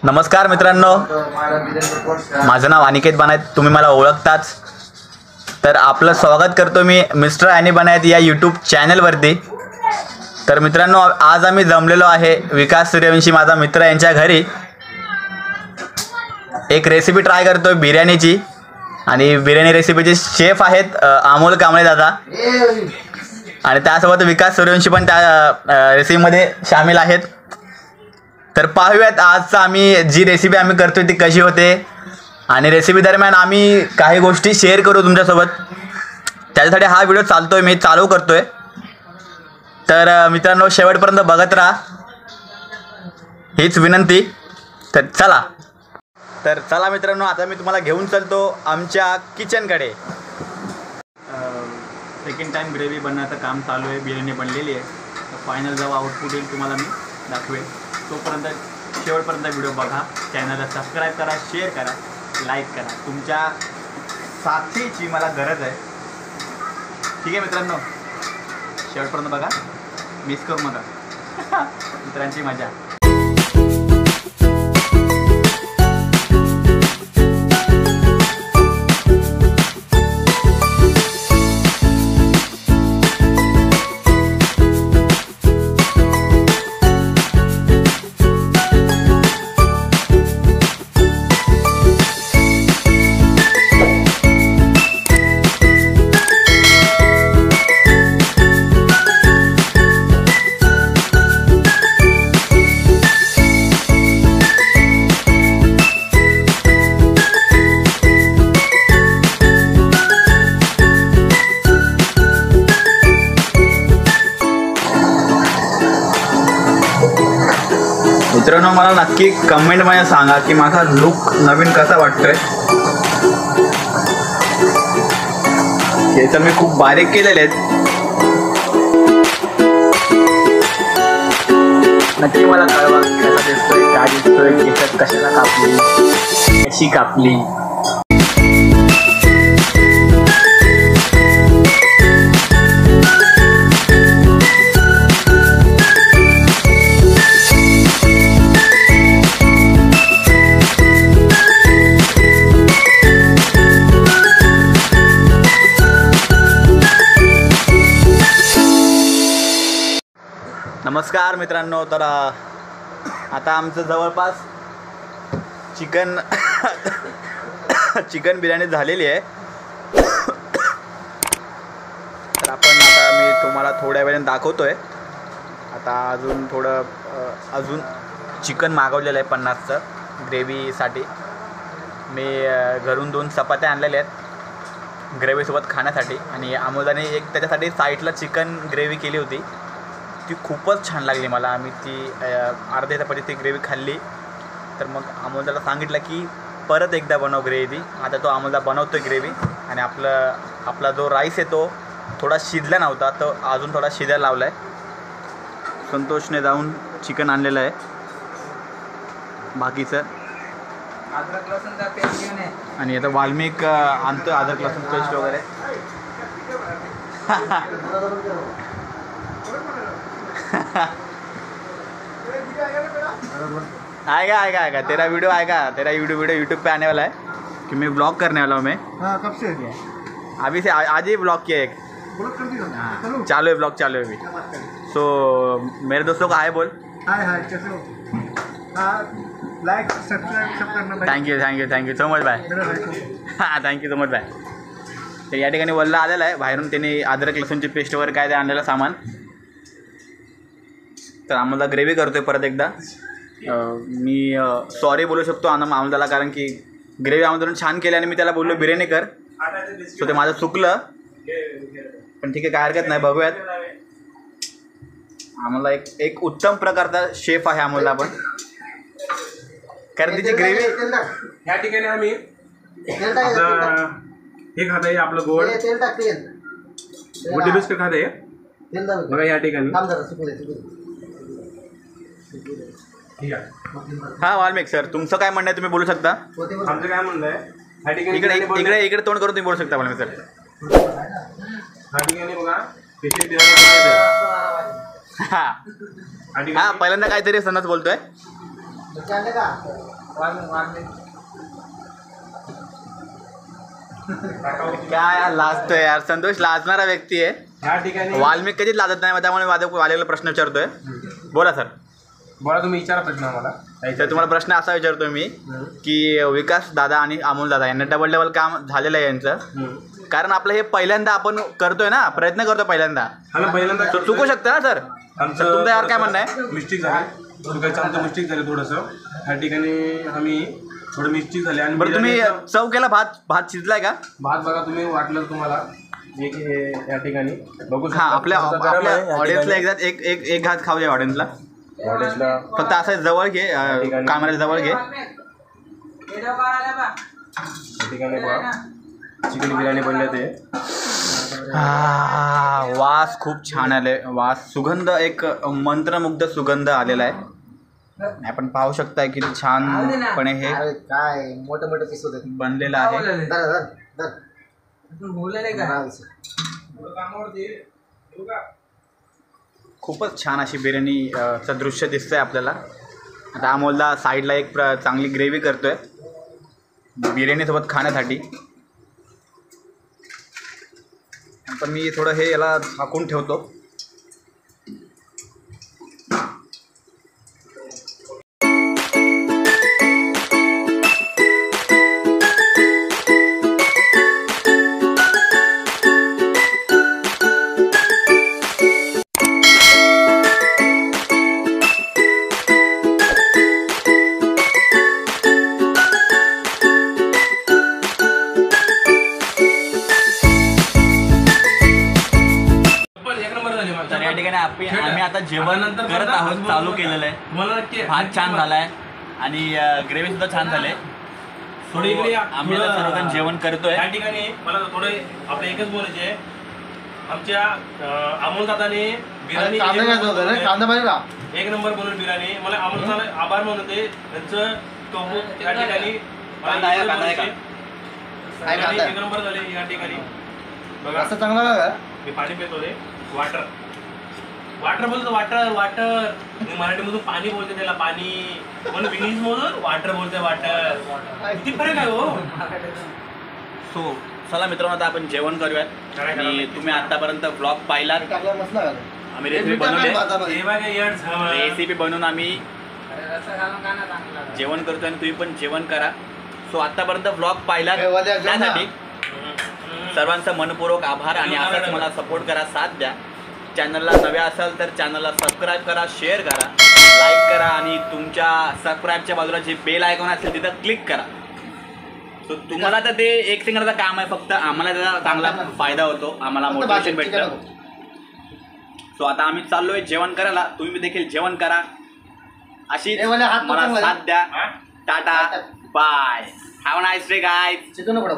नमस्कार मित्रांनो, माझं नाव अनिकेत बनायत, तुम्ही मला ओळखताच. तर आपलं स्वागत करतो मी मिस्टर आणि बनायत या यूट्यूब चॅनलवरती. तर मित्रांनो, आज आम्ही जमलेलो आहे विकास सूर्यवंशी माझा मित्र यांच्या घरी. एक रेसिपी ट्राय करतोय बिर्याणीची, आणि बिर्याणी रेसिपीचे शेफ आहेत अमोल कांबळे दादा, आणि त्यासोबत विकास सूर्यवंशी पण त्या रेसिपीमध्ये सामील आहेत. तर पाहूयात आज आम्ही जी रेसिपी आम्ही करतोय ती कशी होते, आणि रेसिपी दरम्यान आम्ही काही गोष्टी शेअर करू तुमच्यासोबत. त्याच्यासाठी हा व्हिडिओ चालू करतोय. तर मित्रांनो, शेवटपर्यंत बघत राहा, हीच विनंती. तर चला मित्रांनो, आता मी तुम्हाला घेऊन चालतो आमच्या किचनकडे. सेकंड टाइम ग्रेव्ही बनवण्याचं काम चालू आहे. बिर्याणी बनलेली आहे. तर फायनल जेव्हा आउटपुट येईल तुम्हाला मी दाखवेल. तोपर्यंत शेवटपर्यंत व्हिडिओ बघा. चॅनलला सबस्क्राईब करा, शेअर करा, लाईक करा. तुमच्या साथीची मला गरज आहे. ठीक आहे मित्रांनो, शेवटपर्यंत बघा, मिस करू नका. मित्रांची मजा. मित्रांनो, मला नक्की कमेंटमध्ये सांगा की माझा लुक नवीन कसा वाटतोय. हे तर मी खूप बारीक केलेले आहेत. नक्की मला कळवा कसा दिसतोय, काय दिसतोय, केसात कशाला कापली, कशी कापली. नमस्कार मित्रांनो. तर आता आमचं जवळपास चिकन बिर्याणी झालेली आहे. तर आता मी तुम्हाला थोड्या वेळाने दाखवतोय. आता अजून चिकन मागवलेलं आहे 50चं ग्रेव्हीसाठी. मी घरून 2 चपात्या आणलेल्या आहेत ग्रेव्हीसोबत खाण्यासाठी, आणि अमोलदाने एक त्याच्यासाठी साईडला चिकन ग्रेव्ही केली होती. ती खूपच छान लागली मला. आम्ही ती अर्ध्या तासासाठी ती ग्रेव्ही खाल्ली. तर मग अमोलदाला सांगितलं की परत एकदा बनव ग्रेव्ही. आता तो अमोलदा बनवतोय ग्रेव्ही. आणि आपला जो राईस आहे तो थोडा शिजला नव्हता, तो अजून थोडा शिजायला लावला आहे. संतोषने जाऊन चिकन आणलेलं आहे बाकीचं. अद्रक लसूणचा पेस्ट घेऊन ये. आणि आता वाल्मिक आणतो अद्रक लसूण पेस्ट वगैरे. आएगा तेरा वीडियो यूट्यूब पे आने वाला है कि मैं ब्लॉग करने वाला हूँ मैं. कब से अभी से आज ही ब्लॉग किया एक. हाँ, चालू है ब्लॉग चालू है अभी. सो मेरे दोस्तों को हाय बोल. हाय कैसे हो. लाइक सब्सक्राइब सब करना भाई. Thank you so much bye. हां, थँक्यू सो मच बाय. तर या ठिकाणी वल्ला आलेला आहे बाहेरून. त्यांनी अद्रक लसूणची पेस्ट वगैरे काय ते आणलेलं सामान. तर आम्हाला ग्रेव्ही करतोय परत एकदा. मी सॉरी बोलू शकतो आम्हाला, कारण की ग्रेव्ही आम्हाला छान केली आणि मी त्याला बोललो बिर्याणी कर. सो ते माझं चुकलं, पण ठीक आहे, काय हरकत नाही. बघूयात. आम्हाला एक उत्तम प्रकारचा शेफ आहे आम्हाला पण, कारण तिची ग्रेव्ही. या ठिकाणी आम्ही हे खात आहे आपलं गोड गुड्डी बिस्किट खात आहे बघा या ठिकाणी. हा वाल्मिक सर, तुमचं काय म्हणणं आहे तुम्ही बोलू शकता. आमचं काय म्हणणं आहे, या ठिकाणी इकडे तोंड करून तुम्ही बोलू शकता वाल्मिक सर. या ठिकाणी बघा स्पेशल बिर्याणी. हा पहिल्यांदा काहीतरी सणच बोलतोय. काय लाजतोय यार संतोष, लाजणारा व्यक्ती आहे. ह्या ठिकाणी वाल्मिक कधीच लाजत नाही, त्यामुळे वालेला प्रश्न विचारतोय. बोला सर. बोला, तुम्ही विचारा प्रश्न आम्हाला. तर तुम्हाला प्रश्न असा विचारतोय मी की विकास दादा आणि अमोल दादा यांना डबल डबल काम झालेलं आहे यांचं. कारण आपलं हे पहिल्यांदा आपण करतोय ना, प्रयत्न करतोय पहिल्यांदा. हा ना, पहिल्यांदा तर चुकू शकतं ना सर. तर तुमचं यावर काय म्हणणं आहे? मिस्टेक झाली, चुकायचं आमचं मिस्टेक झालं थोडंसं. ह्या ठिकाणी आम्ही थोडं मिस्टेक झाले. आणि बरं, तुम्ही चव केला, भात शिजलाय का? भात बघा, तुम्ही वाटलं तुम्हाला एक हे या ठिकाणी बघू शकता. हां, आपल्या ऑडियन्सला एकदा एक घात खाऊ द्या ऑडियन्सला. ऑडियन्सला फक्त असं जवळ घे, कॅमेऱ्याच्या जवळ घे. व्हिडिओ काढायला बा. या ठिकाणी बघा चिकन बिर्याणी बनले ते. वास खूप छान आले, वास सुगंध, एक मंत्रमुग्ध सुगंध आलेला आहे. आपण पाहू शकताय किती छानपणे हे काय मोठे मोठे पीस होते. बनलेलं आहे. बोलले का? खूपच छान अशी बिर्याणी चं दृश्य दिसतंय आपल्याला. आता अमोलला साईडला एक चांगली ग्रेव्ही करतोय बिर्याणीसोबत खाण्यासाठी. पण मी थोडं हे याला झाकून ठेवतो. तर या ठिकाणी आम्ही आता जेवण करत आहोत, चालू केलेलं आहे. भात छान झालाय आणि ग्रेव्ही सुद्धा छान झाले. थोडी इकडे आम्ही आता सर्वजण जेवण करतोय. या ठिकाणी मला थोडे आपलं एकच बोलायचे आहे. आमच्या अमोल दादाने बिर्याणी एक नंबर बनवून बिर्याणी. मला अमोल दादा आभार म्हणते त्यांचं कौतुक. या ठिकाणी एक नंबर झाले या ठिकाणी. बघा असं चांगला लागा. मी पाणी पितो ते वाटर वाटर बोलतो. वाटर मी मराठीमधून पाणी बोलते त्याला, पाणी. म्हणून इंग्लिश मधून वाटर बोलते, वाटर. किती फरक आहे हो. सो चला मित्रांनो, आता आपण जेवण करूयात. आणि तुम्ही आतापर्यंत ब्लॉग पाहिलात. आम्ही रेसिपी बनवले, रेसिपी बनवून आम्ही जेवण करतोय आणि तुम्ही पण जेवण करा. सो आतापर्यंत ब्लॉग पाहिलात त्यासाठी सर्वांचा मनपूर्वक आभार. आणि असंच मला सपोर्ट करा, साथ द्या. चॅनलला नव्या असाल तर चॅनलला सबस्क्राईब करा, शेअर करा, लाईक करा आणि तुमच्या सबस्क्राईबच्या बाजूला जे बेल आयकॉन असेल तिथं क्लिक करा. सो तुम्हाला तर ते एक सेकंदाचं काम आहे, फक्त आम्हाला त्याचा चांगला फायदा होतो, आम्हाला मोटिवेशन भेटतं. सो आता आम्ही चाललोय जेवण करायला. तुम्ही देखील जेवण करा, अशी मला साथ द्या. Tata, bye, have a nice day guys. Chicken पडा.